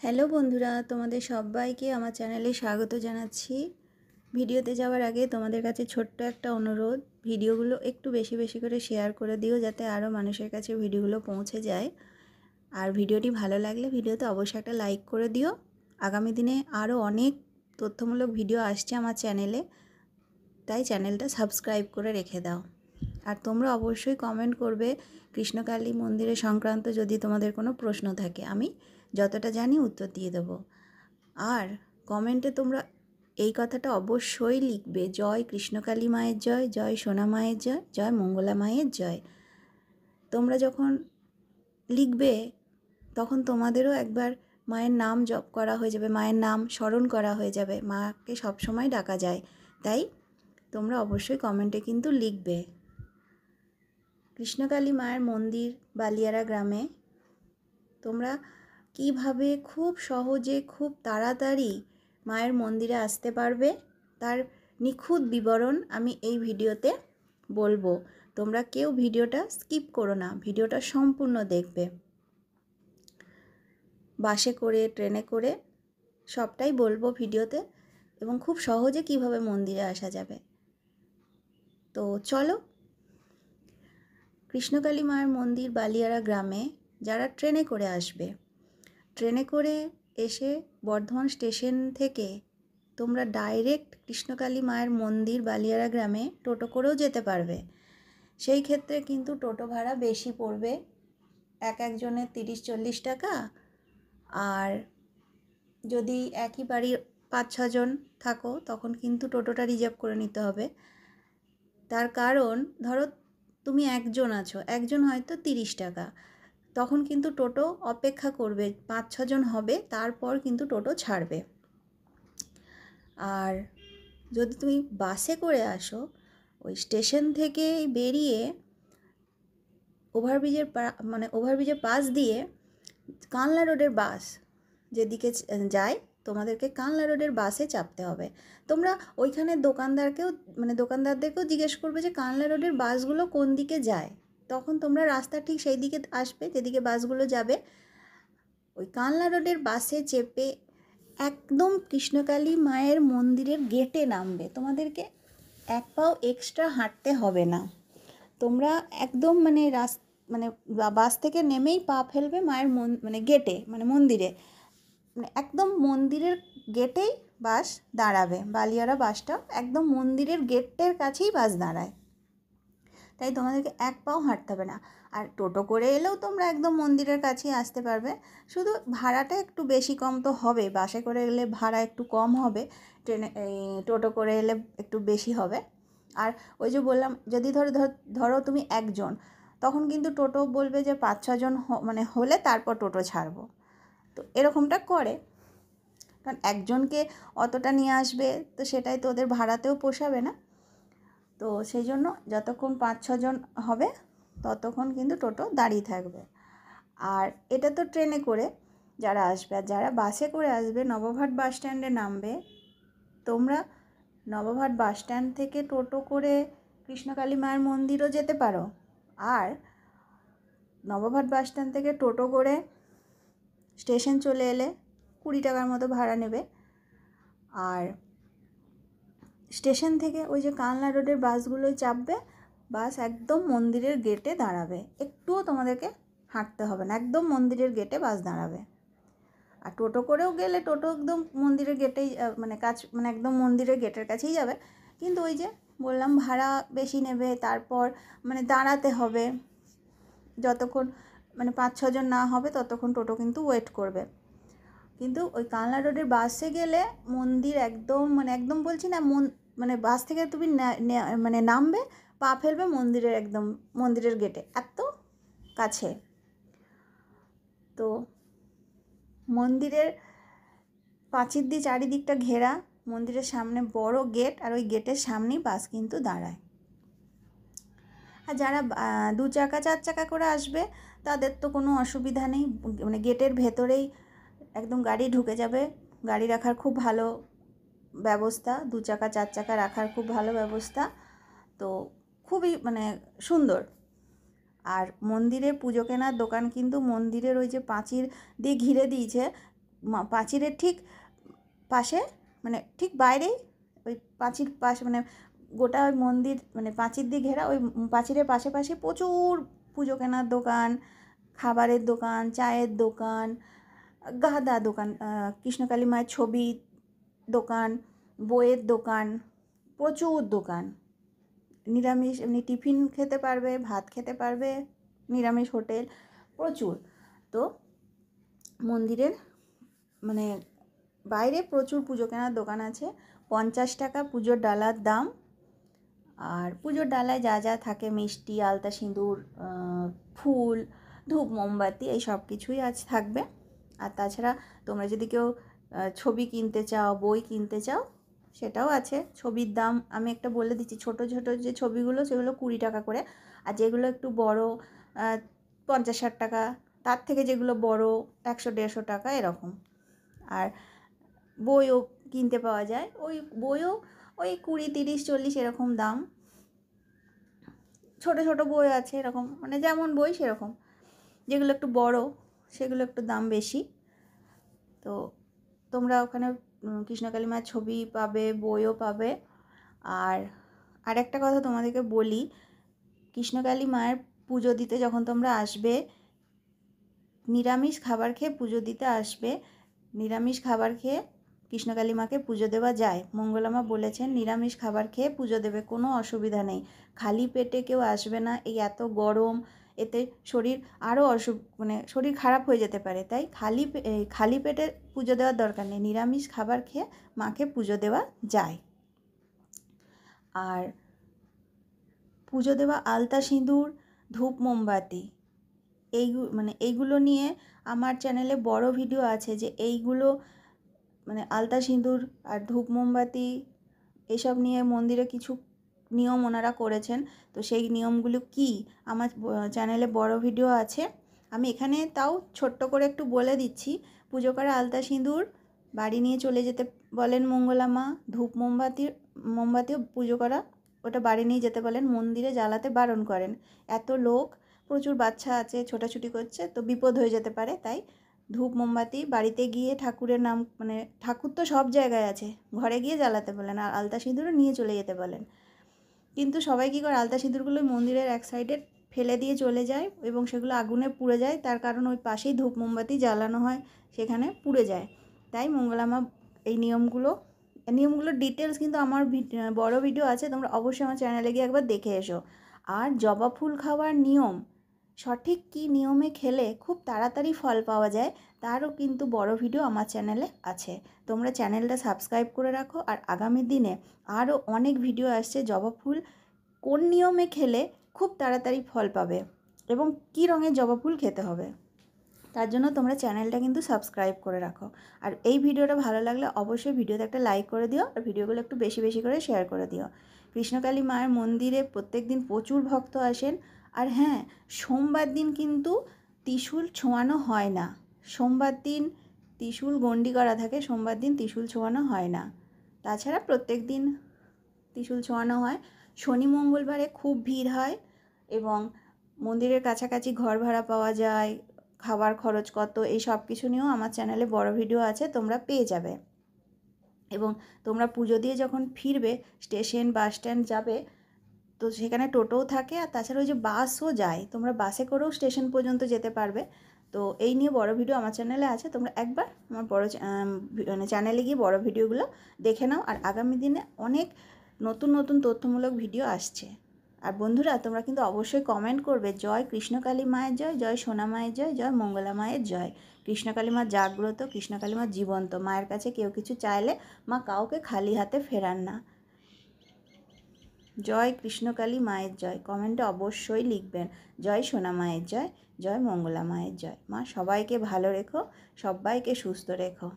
Hello বন্ধুরা, তোমাদের সবাইকে আমার চ্যানেলে স্বাগত জানাচ্ছি। ভিডিওতে যাওয়ার আগে তোমাদের কাছে ছোট্ট একটা অনুরোধ, ভিডিওগুলো একটু বেশি বেশি করে শেয়ার করে দিও যাতে আরও মানুষের কাছে ভিডিওগুলো পৌঁছে যায়। আর ভিডিওটি ভালো লাগলে ভিডিওতে অবশ্যই একটা লাইক করে দিও। আগামী দিনে আরও অনেক তথ্যমূলক ভিডিও আসছে আমার চ্যানেলে, তাই চ্যানেলটা সাবস্ক্রাইব করে রেখে দাও। আর তোমরা অবশ্যই কমেন্ট করবে কৃষ্ণকালী মন্দিরের সংক্রান্ত যদি তোমাদের কোনো প্রশ্ন থাকে, আমি যতটা জানি উত্তর দিয়ে দেবো। আর কমেন্টে তোমরা এই কথাটা অবশ্যই লিখবে, জয় কৃষ্ণকালী মায়ের জয়, জয় সোনা মায়ের জয়, জয় মঙ্গলা মায়ের জয়। তোমরা যখন লিখবে তখন তোমাদেরও একবার মায়ের নাম জপ করা হয়ে যাবে, মায়ের নাম স্মরণ করা হয়ে যাবে। মাকে সবসময় ডাকা যায়, তাই তোমরা অবশ্যই কমেন্টে কিন্তু লিখবে। কৃষ্ণকালী মায়ের মন্দির বালিয়ারা গ্রামে তোমরা কিভাবে খুব সহজে খুব তাড়াতাড়ি মায়ের মন্দিরে আসতে পারবে তার নিখুঁত বিবরণ আমি এই ভিডিওতে বলবো। তোমরা কেউ ভিডিওটা স্কিপ করো না, ভিডিওটা সম্পূর্ণ দেখবে। বাসে করে, ট্রেনে করে সবটাই বলবো ভিডিওতে, এবং খুব সহজে কিভাবে মন্দিরে আসা যাবে। তো চলো, কৃষ্ণকালী মায়ের মন্দির বালিয়ারা গ্রামে যারা ট্রেনে করে আসবে, ট্রেনে করে এসে বর্ধমান স্টেশন থেকে তোমরা ডাইরেক্ট কৃষ্ণকালী মায়ের মন্দির বালিয়ারা গ্রামে টোটো করেও যেতে পারবে। সেই ক্ষেত্রে কিন্তু টোটো ভাড়া বেশি পড়বে, একজনের 30-40 টাকা। আর যদি একই বাড়ির 5-6 জন থাকো তখন কিন্তু টোটোটা রিজার্ভ করে নিতে হবে। তার কারণ ধরো তুমি একজন আছো, একজন হয়তো 30 টাকা, তখন কিন্তু টোটো অপেক্ষা করবে, 5-6 জন হবে, তারপর কিন্তু টোটো ছাড়বে। আর যদি তুমি বাসে করে আসো, ওই স্টেশন থেকে বেরিয়ে ওভারব্রিজের পাশ দিয়ে কানলা রোডের বাস যেদিকে যায়, তোমাদেরকে কানলা রোডের বাসে চাপতে হবে। তোমরা ওইখানে দোকানদারদেরকেও জিজ্ঞেস করবে যে কানলা রোডের বাসগুলো কোন দিকে যায়, তখন তোমরা রাস্তা ঠিক সেই দিকে আসবে যেদিকে বাসগুলো যাবে। ওই কানলা রোডের বাসে চেপে একদম কৃষ্ণকালী মায়ের মন্দিরের গেটে নামবে। তোমাদেরকে এক পাও এক্সট্রা হাঁটতে হবে না। তোমরা একদম বাস থেকে নেমেই পা ফেলবে মায়ের গেটে, মন্দিরে, একদম মন্দিরের গেটেই বাস দাঁড়াবে। বালিয়ারা বাসটা একদম মন্দিরের গেটের কাছেই বাস দাঁড়ায়, তাই তোমাদেরকে এক পাও হাঁটতে হবে না। আর টোটো করে এলেও তোমরা একদম মন্দিরের কাছেই আসতে পারবে, শুধু ভাড়াটা একটু বেশি কম তো হবে। বাসে করে এলে ভাড়া একটু কম হবে, টোটো করে এলে একটু বেশি হবে। আর ওই যে বললাম, যদি ধরো তুমি একজন, তখন কিন্তু টোটো বলবে যে 5-6 জন হলে তারপর টোটো ছাড়বো। তো এরকমটা করে, কারণ একজনকে অতটা নিয়ে আসবে তো সেটাই তো ওদের ভাড়াতেও পোষাবে না। তো সেই জন্য যতক্ষণ 5-6 জন হবে ততক্ষণ কিন্তু টোটো দাঁড়িয়ে থাকবে। আর এটা তো ট্রেনে করে যারা আসবে, আর যারা বাসে করে আসবে নবঘাট বাস স্ট্যান্ডে নামবে। তোমরা নবঘাট বাস স্ট্যান্ড থেকে টোটো করে কৃষ্ণকালী মায়ের মন্দিরও যেতে পারো। আর নবঘাট বাস স্ট্যান্ড থেকে টোটো করে স্টেশন চলে এলে 20 টাকার মতো ভাড়া নেবে। আর স্টেশন থেকে ওই যে কানলা রোডের বাসগুলোই চাপবে, বাস একদম মন্দিরের গেটে দাঁড়াবে, একটুও তোমাদেরকে হাঁটতে হবে না, একদম মন্দিরের গেটে বাস দাঁড়াবে। আর টোটো করেও গেলে টোটো একদম মন্দিরের গেটেই একদম মন্দিরের গেটের কাছেই যাবে, কিন্তু ওই যে বললাম ভাড়া বেশি নেবে, তারপর দাঁড়াতে হবে যতক্ষণ 5-6 জন না হবে ততক্ষণ টোটো কিন্তু ওয়েট করবে। কিন্তু ওই কানলা রোডের বাসে গেলে মন্দির একদম বলছি না, বাস থেকে তুমি নামবে, পা ফেলবে মন্দিরের গেটে, এত কাছে। তো মন্দিরের প্রাচীর দিয়ে চারিদিকটা ঘেরা, মন্দিরের সামনে বড় গেট, আর ওই গেটের সামনেই বাস কিন্তু দাঁড়ায়। আর যারা 2 চাকা 4 চাকা করে আসবে তাদের তো কোনো অসুবিধা নেই, গেটের ভেতরেই একদম গাড়ি ঢুকে যাবে। গাড়ি রাখার খুব ভালো ব্যবস্থা, 2 চাকা 4 চাকা রাখার খুব ভালো ব্যবস্থা, তো খুবই সুন্দর। আর মন্দিরের পুজো কেনার দোকান কিন্তু মন্দিরের ওই যে প্রাচীর দিয়ে ঘিরে দিয়েছে, পাঁচিরের ঠিক পাশে, মানে ঠিক বাইরেই, ওই পাঁচির পাশে, মানে গোটা ওই মন্দির মানে পাঁচির দিয়ে ঘেরা, ওই পাঁচিরের পাশে প্রচুর পুজো কেনার দোকান, খাবারের দোকান, চায়ের দোকান, গাদা দোকান, কৃষ্ণকালী মায়ের ছবি দোকান, বইয়ের দোকান, প্রচুর দোকান। নিরামিষ এমনি টিফিন খেতে পারবে, ভাত খেতে পারবে, নিরামিষ হোটেল প্রচুর। তো মন্দিরের মানে বাইরে প্রচুর পুজো কেনার দোকান আছে। 50 টাকা পুজোর ডালার দাম। আর পুজোর ডালায় যা যা থাকে, মিষ্টি, আলতা সিঁদুর, ফুল, ধূপ, মোমবাতি, এই সব কিছুই আজ থাকবে। আর তাছাড়া তোমরা যদি কেউ ছবি কিনতে চাও, বই কিনতে চাও, সেটাও আছে। ছবির দাম আমি একটা বলে দিচ্ছি, ছোট ছোট যে ছবিগুলো সেগুলো 20 টাকা করে, আর যেগুলো একটু বড় 50-60 টাকা, তার থেকে যেগুলো বড় 100-150 টাকা এরকম। আর বইও কিনতে পাওয়া যায়, ওই বইও ওই 20-30-40 এরকম দাম। ছোট ছোট বই আছে এরকম, মানে যেমন বই সেরকম। যেগুলো একটু বড় সেগুলো একটু দাম বেশি। তো তোমরা ওখানে কৃষ্ণকালী মায়ের ছবি পাবে, বইও পাবে। আর আরেকটা কথা তোমাদেরকে বলি, কৃষ্ণকালী মায়ের পুজো দিতে যখন তোমরা আসবে, নিরামিষ খাবার খেয়ে পুজো দিতে আসবে। নিরামিষ খাবার খেয়ে কৃষ্ণকালী মাকে পুজো দেওয়া যায়। মঙ্গলামা বলেছেন নিরামিষ খাবার খেয়ে পুজো দেবে, কোনো অসুবিধা নেই। খালি পেটে কেউ আসবে না, এই এত গরম, এতে শরীর আরও মানে শরীর খারাপ হয়ে যেতে পারে। তাই খালি পেটে পুজো দেওয়ার দরকার নেই, নিরামিষ খাবার খেয়ে মাকে পুজো দেওয়া যায়। আর পুজো দেওয়া আলতা সিঁদুর, ধূপ, মোমবাতি, এইগুলো নিয়ে আমার চ্যানেলে বড় ভিডিও আছে, যে এইগুলো মানে আলতা সিঁদুর আর ধূপ মোমবাতি এইসব নিয়ে মন্দিরে কিছু নিয়ম ওনারা করেছেন। তো সেই নিয়মগুলো কি আমার চ্যানেলে বড় ভিডিও আছে। আমি এখানে তাও ছোট্ট করে একটু বলে দিচ্ছি। পুজো করা আলতা সিঁদুর বাড়ি নিয়ে চলে যেতে বলেন মঙ্গলামা। ধূপ মোমবাতিও পুজো করা ওটা বাড়ি নিয়ে যেতে বলেন, মন্দিরে জ্বালাতে বারণ করেন। এত লোক, প্রচুর বাচ্চা আছে, ছোটাছুটি করছে, তো বিপদ হয়ে যেতে পারে। তাই ধূপ মোমবাতি বাড়িতে গিয়ে ঠাকুরের নাম, মানে ঠাকুর তো সব জায়গায় আছে, ঘরে গিয়ে জ্বালাতে বলেন। আর আলতা সিঁদুরও নিয়ে চলে যেতে বলেন। কিন্তু সবাই কী করে, আলতা সিঁদুরগুলো মন্দিরের এক সাইডে ফেলে দিয়ে চলে যায় এবং সেগুলো আগুনে পুড়ে যায়। তার কারণ ওই পাশেই ধূপ মোমবাতি জ্বালানো হয়, সেখানে পুড়ে যায়। তাই মঙ্গলামা এই নিয়মগুলোর ডিটেলস কিন্তু আমার বড় ভিডিও আছে, তোমরা অবশ্যই আমার চ্যানেলে গিয়ে একবার দেখে এসো। আর জবা ফুল খাওয়ার নিয়ম, সঠিক কী নিয়মে খেলে খুব তাড়াতাড়ি ফল পাওয়া যায়, তারও কিন্তু বড় ভিডিও আমার চ্যানেলে আছে। তোমরা চ্যানেলটা সাবস্ক্রাইব করে রাখো। আর আগামী দিনে আরও অনেক ভিডিও আসছে, জবা ফুল কোন নিয়মে খেলে খুব তাড়াতাড়ি ফল পাবে এবং কী রঙের জবা ফুল খেতে হবে, তার জন্য তোমরা চ্যানেলটা কিন্তু সাবস্ক্রাইব করে রাখো। আর এই ভিডিওটা ভালো লাগলে অবশ্যই ভিডিওতে একটা লাইক করে দিও, আর ভিডিওগুলো একটু বেশি বেশি করে শেয়ার করে দিও। কৃষ্ণকালী মায়ের মন্দিরে প্রত্যেক দিন প্রচুর ভক্ত আসেন। আর হ্যাঁ, সোমবার দিন কিন্তু ত্রিশূল ছোঁয়ানো হয় না। সোমবার দিন ত্রিশূল গণ্ডি করা থাকে, সোমবার দিন ত্রিশূল ছোঁয়ানো হয় না। তাছাড়া প্রত্যেক দিন ত্রিশূল ছোঁয়ানো হয়। শনি মঙ্গলবারে খুব ভিড় হয় এবং মন্দিরের কাছাকাছি ঘর ভাড়া পাওয়া যায়, খাবার খরচ কত, এই সব কিছু নিয়েও আমার চ্যানেলে বড় ভিডিও আছে, তোমরা পেয়ে যাবে। এবং তোমরা পুজো দিয়ে যখন ফিরবে, স্টেশন বাস স্ট্যান্ড যাবে, তো সেখানে টোটোও থাকে, আর তাছাড়া ওই যে বাসও যায়, তোমরা বাসে করেও স্টেশন পর্যন্ত যেতে পারবে। তো এই নিয়ে বড় ভিডিও আমার চ্যানেলে আছে, তোমরা একবার আমার মানে চ্যানেলে গিয়ে বড় ভিডিওগুলো দেখে নাও। আর আগামী দিনে অনেক নতুন নতুন তথ্যমূলক ভিডিও আসছে। আর বন্ধুরা, তোমরা কিন্তু অবশ্যই কমেন্ট করবে, জয় কৃষ্ণকালী মায়ের জয়, জয় সোনা মায়ের জয়, জয় মঙ্গলা মায়ের জয়। কৃষ্ণকালী মা জাগ্রত, কৃষ্ণকালী মা জীবন্ত। মায়ের কাছে কেউ কিছু চাইলে মা কাউকে খালি হাতে ফেরান না। জয় কৃষ্ণকালী মায়ের জয়, কমেন্টে অবশ্যই লিখবেন। জয় সোনা মায়ের জয়, জয় মঙ্গলা মায়ের জয়। মা সবাইকে ভালো রেখো, সবাইকে সুস্থ রেখো।